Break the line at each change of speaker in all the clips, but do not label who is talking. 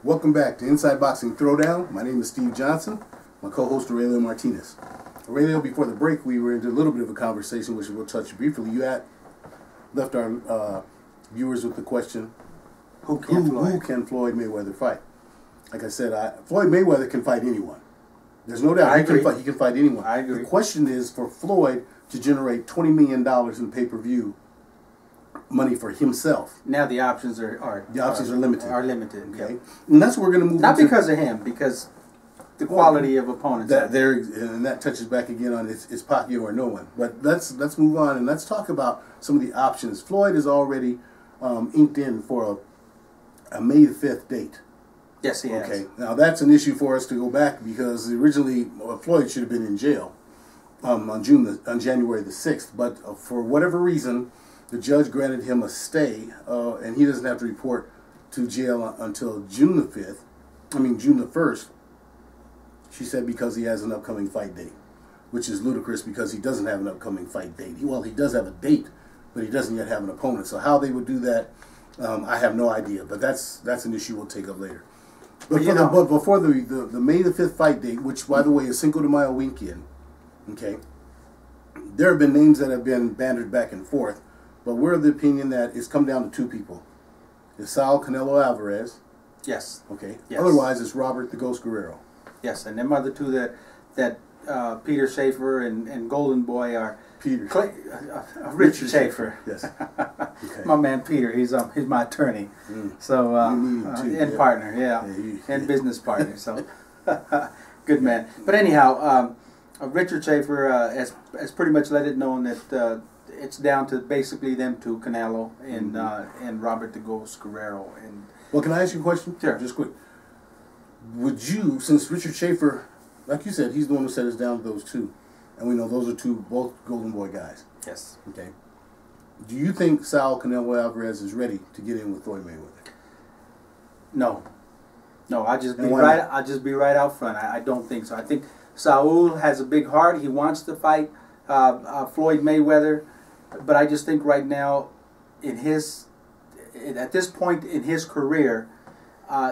Welcome back to Inside Boxing Throwdown. My name is Steve Johnson. My co-host Aurelio Martinez. Aurelio, before the break, we were into a little bit of a conversation, which we'll touch briefly. You had left our viewers with the question, who can Floyd Mayweather fight? Like I said, Floyd Mayweather can fight anyone. There's no doubt he can fight anyone.
I agree.
The question is for Floyd to generate $20 million in pay-per-view money for himself.
Now the options are
limited.
Are limited.
Okay,
yeah.
And that's what we're going to move.
Not because of him, because the quality of opponents.
And that touches back again on it's Pacquiao or no one. But let's move on and let's talk about some of the options. Floyd is already inked in for a May 5th date.
Yes, he has.
Okay, now that's an issue for us to go back because originally Floyd should have been in jail on January the 6th, but for whatever reason, the judge granted him a stay, and he doesn't have to report to jail until June the 5th. I mean June the 1st. She said because he has an upcoming fight date, which is ludicrous because he doesn't have an upcoming fight date. Well, he does have a date, but he doesn't yet have an opponent. So how they would do that, I have no idea. But that's an issue we'll take up later. But before the May the 5th fight date, which by the way is Cinco de Mayo weekend, okay, there have been names that have been bandied back and forth, but we're of the opinion that it's come down to two people. It's Saul Canelo Alvarez.
Yes.
Okay.
Yes.
Otherwise, it's Robert the Ghost Guerrero.
Yes, and them are the two that Peter Schaefer and Golden Boy are. Richard Schaefer.
Yes. Okay.
My man Peter, he's my attorney. So and partner, and business partner. So good man. But anyhow, Richard Schaefer has pretty much let it known that it's down to basically them two, Canelo and Robert the Ghost Guerrero. And
well, can I ask you a question?
Sure.
Just quick. Would you, since Richard Schaefer, like you said, he's the one who set us down to those two, and we know those are both Golden Boy guys.
Yes.
Okay. Do you think Saul Canelo Alvarez is ready to get in with Floyd Mayweather?
No. I'll just be right out front. I don't think so. I think Saul has a big heart. He wants to fight Floyd Mayweather, but I just think right now, at this point in his career,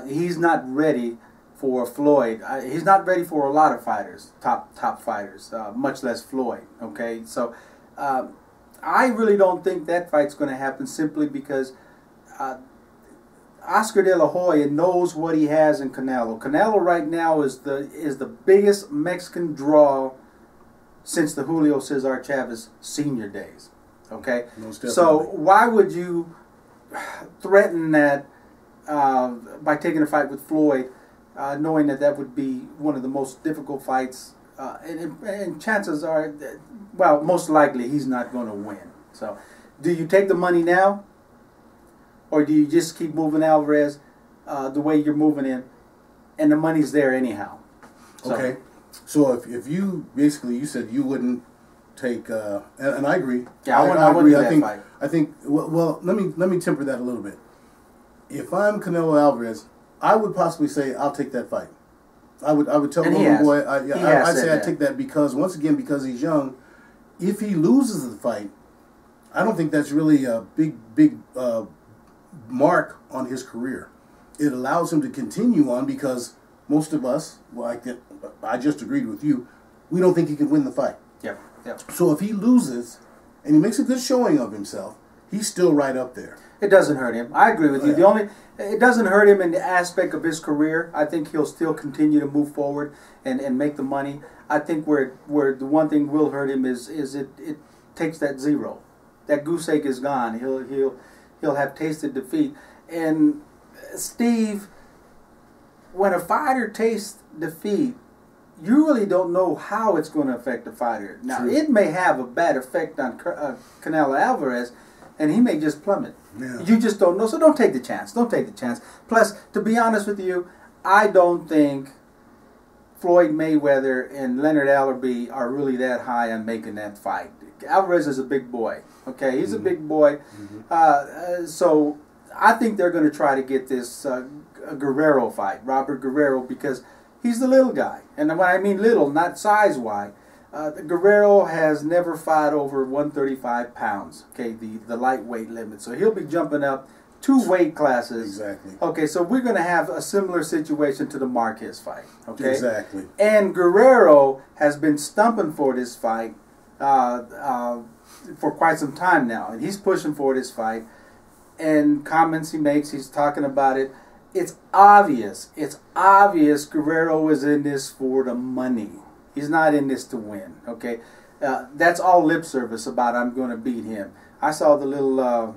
he's not ready for Floyd. He's not ready for a lot of fighters, top fighters, much less Floyd. Okay, so I really don't think that fight's going to happen simply because Oscar De La Hoya knows what he has in Canelo. Canelo right now is the biggest Mexican draw since the Julio Cesar Chavez senior days. Okay, so why would you threaten that by taking a fight with Floyd? Knowing that would be one of the most difficult fights, and chances are, well, most likely he's not going to win. So, do you take the money now, or do you just keep moving Alvarez the way you're moving him, and the money's there anyhow? So,
okay, so if you basically you said you wouldn't take, and I agree.
Yeah, I agree.
I think. Well, let me temper that a little bit. If I'm Canelo Alvarez, I would possibly say I'll take that fight. I would tell Golden Boy I'd say I'd take that because once again because he's young. If he loses the fight, I don't think that's really a big mark on his career. It allows him to continue on because most of us, I just agreed with you, we don't think he could win the fight.
Yep.
So if he loses and he makes a good showing of himself, he's still right up there.
It doesn't hurt him. I agree with you. It doesn't hurt him in the aspect of his career. I think he'll still continue to move forward and make the money. I think where the one thing will hurt him is it takes that zero. That goose egg is gone. He'll have tasted defeat. And Steve, when a fighter tastes defeat, you really don't know how it's going to affect the fighter. Now,
True.
It may have a bad effect on Canelo Alvarez, and he may just plummet.
Yeah.
You just don't know, so don't take the chance. Don't take the chance. Plus, to be honest with you, I don't think Floyd Mayweather and Leonard Allerby are really that high on making that fight. Alvarez is a big boy. Okay, he's a big boy. So I think they're going to try to get this Guerrero fight, Robert Guerrero, because he's the little guy. And when I mean little, not size-wise. Guerrero has never fought over 135 pounds, okay, the lightweight limit. So he'll be jumping up 2 weight classes.
Exactly.
Okay, so we're going to have a similar situation to the Marquez fight. Okay.
Exactly.
And Guerrero has been stumping for this fight for quite some time now, and he's pushing for this fight. And comments he makes, he's talking about it. It's obvious. It's obvious Guerrero is in this for the money. He's not in this to win. Okay, that's all lip service about I'm going to beat him. I saw the little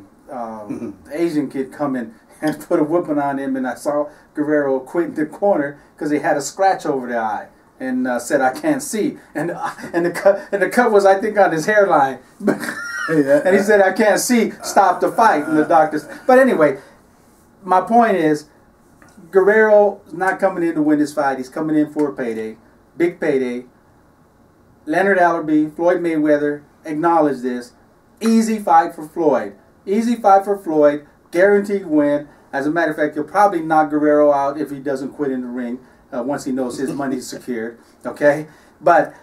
Asian kid come in and put a whooping on him, and I saw Guerrero quit in the corner because he had a scratch over the eye and said, "I can't see." And the cut was, I think, on his hairline. And he said, "I can't see. Stop the fight." And the doctors. But anyway, my point is, Guerrero is not coming in to win this fight. He's coming in for a payday, big payday. Leonard Allerby, Floyd Mayweather, acknowledge this. Easy fight for Floyd. Easy fight for Floyd. Guaranteed win. As a matter of fact, he'll probably knock Guerrero out if he doesn't quit in the ring once he knows his money's secured. Okay? But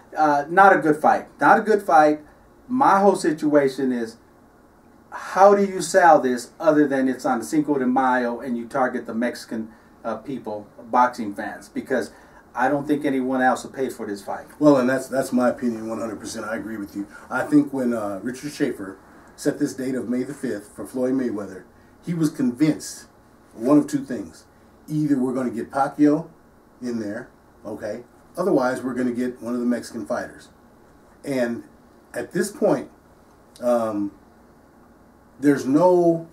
not a good fight. Not a good fight. My whole situation is, how do you sell this other than it's on Cinco de Mayo and you target the Mexican people, boxing fans? Because I don't think anyone else will pay for this fight.
Well, and that's my opinion 100%. I agree with you. I think when Richard Schaefer set this date of May the 5th for Floyd Mayweather, he was convinced one of 2 things. Either we're going to get Pacquiao in there, okay? Otherwise, we're going to get one of the Mexican fighters. And at this point, there's no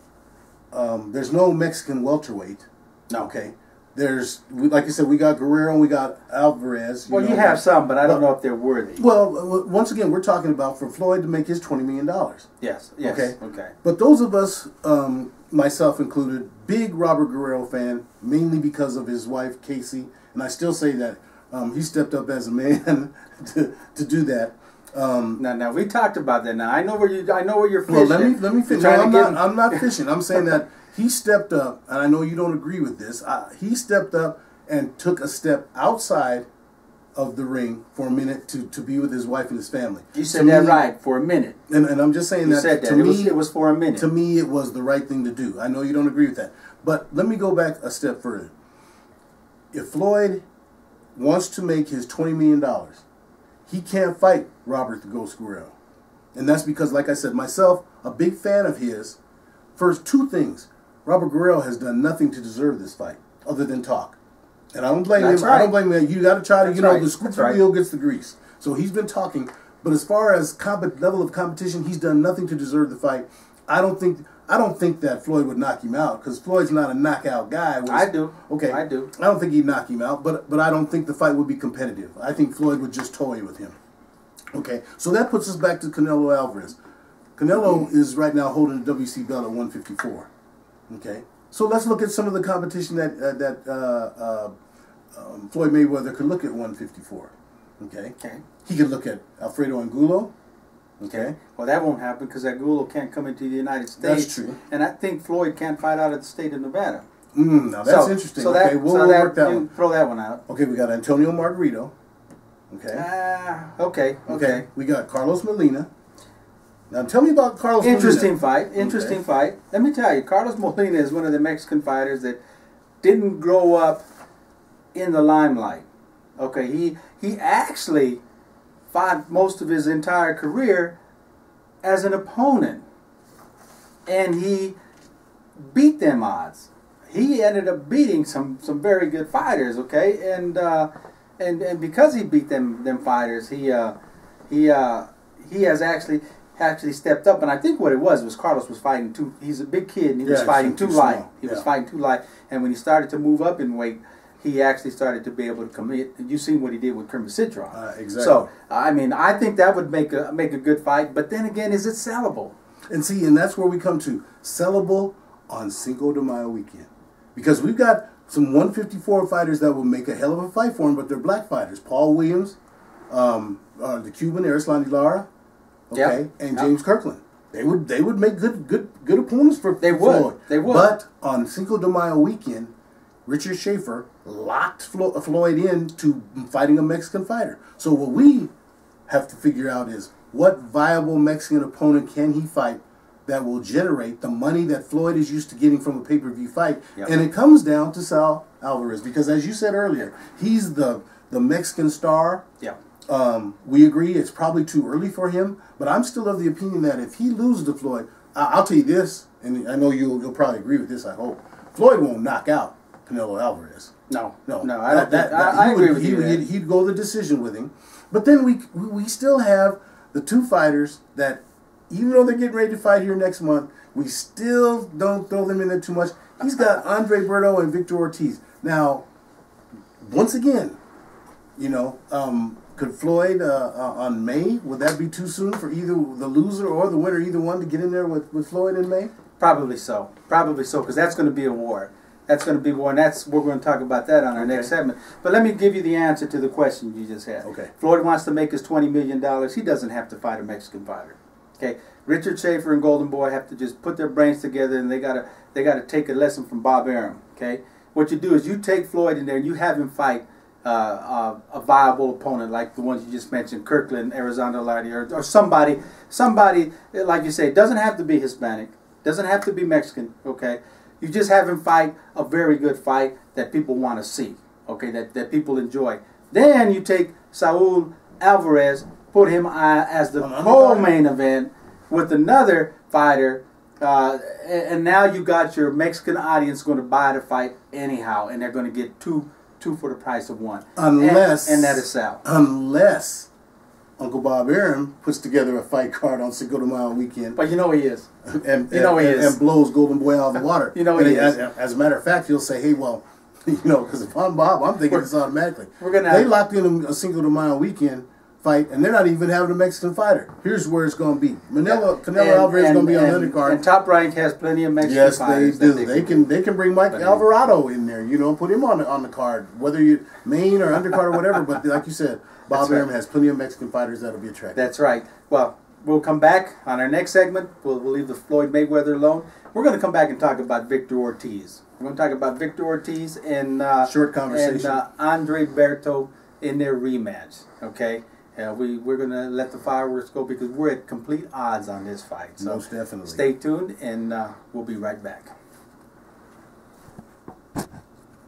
Mexican welterweight.
No.
Okay. Like you said, we got Guerrero and we got Alvarez.
Well, you have some, but I don't know if they're worthy.
Well, once again, we're talking about for Floyd to make his $20 million.
Yes.
Okay.
Okay.
But those of us, myself included, big Robert Guerrero fan, mainly because of his wife Casey, and I still say that he stepped up as a man to do that.
Now we talked about that. Now I know where you're fishing.
Well, let me finish. No, I'm not fishing. I'm saying that he stepped up, and I know you don't agree with this. He stepped up and took a step outside of the ring for a minute to be with his wife and his family.
You said that right, for a minute.
And I'm just saying
you said that. To me, it was for a minute.
To me, it was the right thing to do. I know you don't agree with that. But let me go back a step further. If Floyd wants to make his $20 million, he can't fight Robert the Ghost Guerrero. And that's because, like I said, myself, a big fan of his. First, 2 things. Robert Guerrero has done nothing to deserve this fight other than talk. And I don't blame him. Right. I don't blame him. You got to try to, the scoop the wheel gets the grease. So he's been talking. But as far as level of competition, he's done nothing to deserve the fight. I don't think that Floyd would knock him out, because Floyd's not a knockout guy.
I do.
Okay.
I do.
I don't think he'd knock him out, but I don't think the fight would be competitive. I think Floyd would just toy with him. Okay. So that puts us back to Canelo Alvarez. Canelo is right now holding the WC belt at 154. Okay. So let's look at some of the competition that Floyd Mayweather could look at 154. Okay.
Okay.
He could look at Alfredo Angulo. Okay.
Well, that won't happen because Angulo can't come into the United States.
That's true.
And I think Floyd can't fight out of the state of Nevada.
Now that's interesting. Okay, we'll work that one.
Throw that one out.
Okay, we got Antonio Margarito. Okay.
Okay.
We got Carlos Molina. Now tell me about Carlos Molina.
Interesting fight. Let me tell you, Carlos Molina is one of the Mexican fighters that didn't grow up in the limelight. Okay, he actually fought most of his entire career as an opponent, and he beat them odds. He ended up beating some very good fighters. Okay, and because he beat them fighters, he has actually stepped up. And I think what it was Carlos was fighting too. He's a big kid, and he was fighting too light. He was fighting too light, and when he started to move up in weight, he actually started to be able to commit. You've seen what he did with Kermit Citron.
Exactly.
So, I mean, I think that would make a good fight. But then again, is it sellable?
And that's where we come to. Sellable on Cinco de Mayo weekend. Because we've got some 154 fighters that will make a hell of a fight for him, but they're black fighters. Paul Williams, the Cuban, Erislandy Lara, and James Kirkland. They would make good opponents for Floyd.
They would.
But on Cinco de Mayo weekend, Richard Schaefer locked Floyd into fighting a Mexican fighter. So what we have to figure out is, what viable Mexican opponent can he fight that will generate the money that Floyd is used to getting from a pay-per-view fight.
Yep.
And it comes down to Sal Alvarez because, as you said earlier, he's the Mexican star.
Yeah.
We agree it's probably too early for him, but I'm still of the opinion that if he loses to Floyd, I'll tell you this, and I know you'll probably agree with this, I hope. Floyd won't knock out Canelo Alvarez.
No.
I
agree with you.
He'd go the decision with him. But then we still have the two fighters that, even though they're getting ready to fight here next month, we still don't throw them in there too much. He's got Andre Berto and Victor Ortiz. Now, once again, could Floyd on May, would that be too soon for either the loser or the winner, either one, to get in there with Floyd in May?
Probably so, because that's going to be a war. That's going to be war, and we're going to talk about that on our next segment. But let me give you the answer to the question you just had.
Okay.
Floyd wants to make his $20 million. He doesn't have to fight a Mexican fighter. Okay. Richard Schaefer and Golden Boy have to just put their brains together, and they gotta take a lesson from Bob Arum. Okay. What you do is you take Floyd in there and you have him fight a viable opponent like the ones you just mentioned, Kirkland, Arizona Lady, or somebody like you say. It doesn't have to be Hispanic, doesn't have to be Mexican. Okay. You just have him fight a very good fight that people want to see, okay, that people enjoy. Then you take Saul Alvarez, put him as the co-main event with another fighter, and now you got your Mexican audience going to buy the fight anyhow, and they're going to get two for the price of one.
Unless...
And that is Sal.
Unless Uncle Bob Arum puts together a fight card on Cinco de Mayo weekend.
But you know he is.
And blows Golden Boy out of the water.
You know he is.
As a matter of fact, he'll say, hey, well, because if I'm Bob, I'm thinking this automatically.
They
locked in a Cinco de Mayo weekend fight, and they're not even having a Mexican fighter. Here's where it's going to be. Canelo Alvarez is going to be on the undercard.
And Top Rank has plenty of Mexican fighters.
Yes, they do. They can bring Mike Alvarado in there, put him on the card, whether you main or undercard or whatever. But like you said, Bob Arum has plenty of Mexican fighters that'll be attractive.
That's right. Well, we'll come back on our next segment. We'll leave the Floyd Mayweather alone. We're going to come back and talk about Victor Ortiz. We're going to talk about Victor Ortiz and
short conversation
and Andre Berto in their rematch. Okay, we're going to let the fireworks go because we're at complete odds on this fight. So
most definitely.
Stay tuned, and we'll be right back.